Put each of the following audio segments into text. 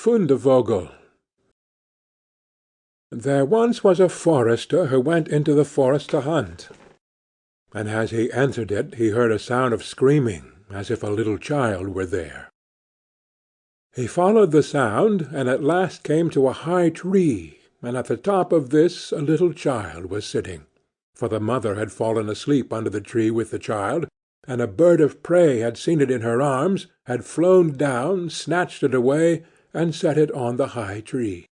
Fundevogel. There once was a forester who went into the forest to hunt, and as he entered it he heard a sound of screaming, as if a little child were there. He followed the sound, and at last came to a high tree, and at the top of this a little child was sitting, for the mother had fallen asleep under the tree with the child, and a bird of prey had seen it in her arms, had flown down, snatched it away, and set it on the high tree.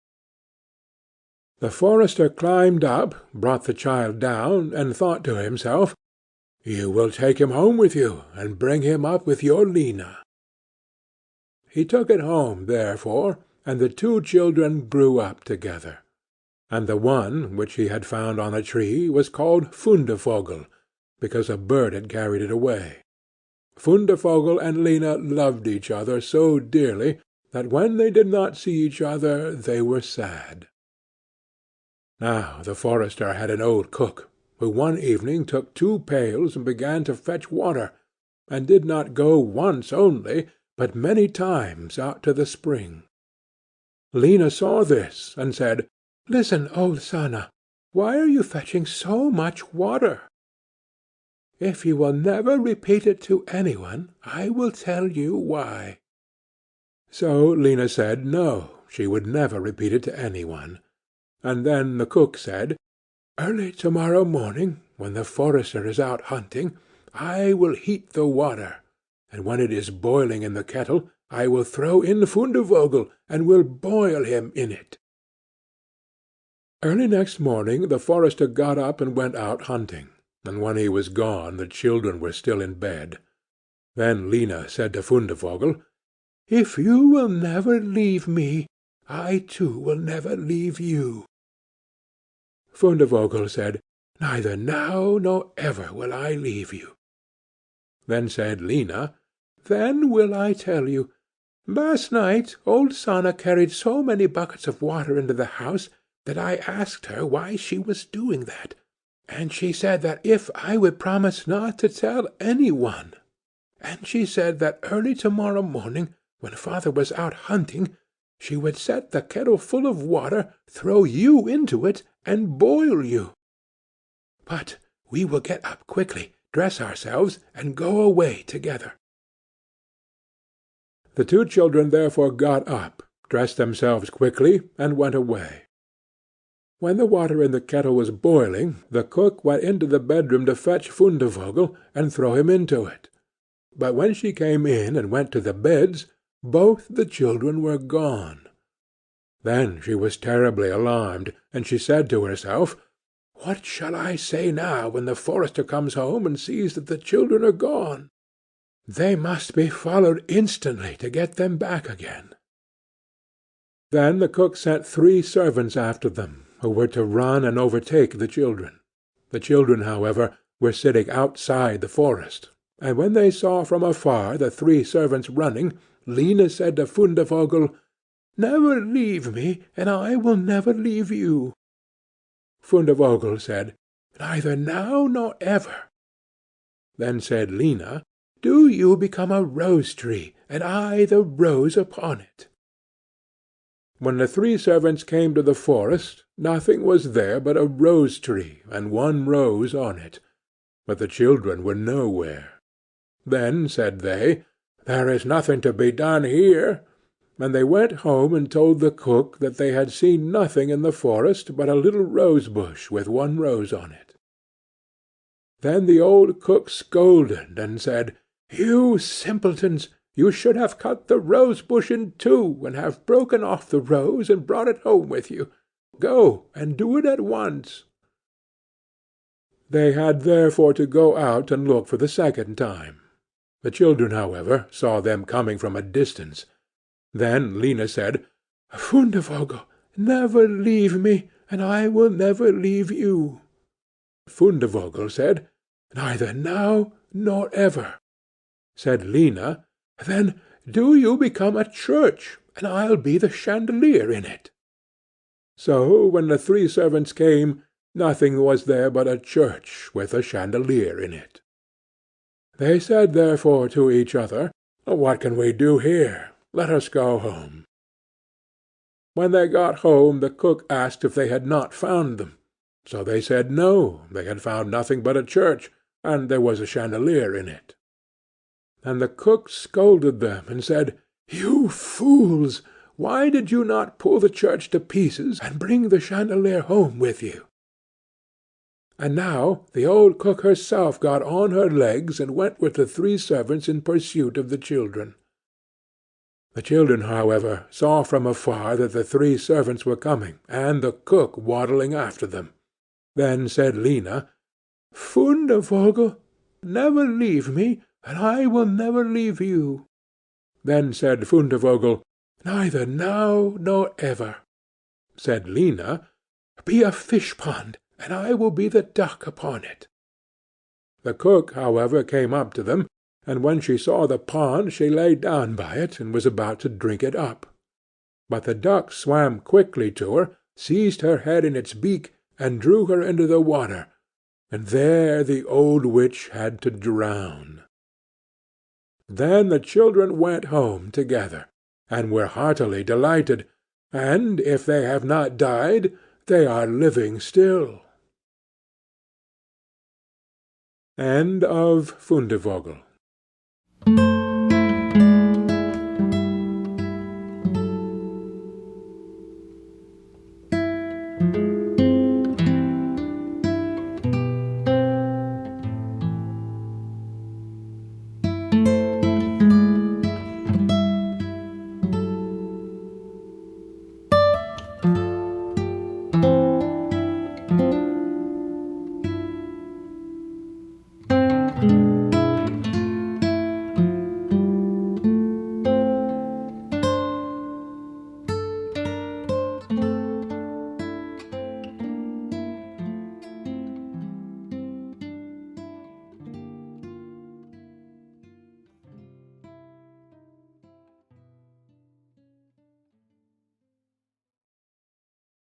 The forester climbed up, brought the child down, and thought to himself, "You will take him home with you, and bring him up with your Lena." He took it home, therefore, and the two children grew up together, and the one which he had found on a tree was called Fundevogel, because a bird had carried it away. Fundevogel and Lena loved each other so dearly that when they did not see each other they were sad. Now the forester had an old cook, who one evening took 2 pails and began to fetch water, and did not go once only, but many times out to the spring. Lena saw this, and said, "Listen, old Sanna, why are you fetching so much water? If you will never repeat it to any one, I will tell you why." So Lena said no, she would never repeat it to any one. And then the cook said, "Early to-morrow morning, when the forester is out hunting, I will heat the water, and when it is boiling in the kettle, I will throw in Fundevogel, and will boil him in it." Early next morning the forester got up and went out hunting, and when he was gone the children were still in bed. Then Lena said to Fundevogel, "If you will never leave me, I too will never leave you." Fundevogel said, "Neither now nor ever will I leave you." Then said Lena, "Then will I tell you. Last night old Sanna carried so many buckets of water into the house that I asked her why she was doing that, and she said that if I would promise not to tell any one, and she said that early to-morrow morning, when father was out hunting, she would set the kettle full of water, throw you into it, and boil you. But we will get up quickly, dress ourselves, and go away together." The 2 children therefore got up, dressed themselves quickly, and went away. When the water in the kettle was boiling, the cook went into the bedroom to fetch Fundevogel, and throw him into it. But when she came in and went to the beds, both the children were gone. Then she was terribly alarmed, and she said to herself, "What shall I say now when the forester comes home and sees that the children are gone? They must be followed instantly to get them back again." Then the cook sent 3 servants after them, who were to run and overtake the children. The children, however, were sitting outside the forest, and when they saw from afar the 3 servants running, Lena said to Fundevogel, "Never leave me, and I will never leave you." Fundevogel said, "Neither now nor ever." Then said Lena, "Do you become a rose-tree, and I the rose upon it." When the 3 servants came to the forest, nothing was there but a rose-tree, and 1 rose on it, but the children were nowhere. Then said they, "There is nothing to be done here," and they went home and told the cook that they had seen nothing in the forest but a little rose-bush with 1 rose on it. Then the old cook scolded and said, "You simpletons! You should have cut the rose-bush in 2, and have broken off the rose and brought it home with you. Go, and do it at once." They had therefore to go out and look for the second time. The children, however, saw them coming from a distance. Then Lena said, "Fundevogel, never leave me, and I will never leave you." Fundevogel said, "Neither now nor ever." Said Lena, "Then do you become a church, and I'll be the chandelier in it." So when the 3 servants came, nothing was there but a church with a chandelier in it. They said therefore to each other, "What can we do here? Let us go home." When they got home the cook asked if they had not found them. So they said no, they had found nothing but a church, and there was a chandelier in it. And the cook scolded them, and said, "You fools! Why did you not pull the church to pieces, and bring the chandelier home with you?" And now the old cook herself got on her legs, and went with the 3 servants in pursuit of the children. The children, however, saw from afar that the 3 servants were coming, and the cook waddling after them. Then said Lena, "Fundevogel, never leave me, and I will never leave you." Then said Fundevogel, "Neither now nor ever." Said Lena, "Be a fish-pond, and I will be the duck upon it." The cook, however, came up to them, and when she saw the pond she lay down by it, and was about to drink it up. But the duck swam quickly to her, seized her head in its beak, and drew her into the water, and there the old witch had to drown. Then the children went home together, and were heartily delighted, and, if they have not died, they are living still. End of Fundevogel.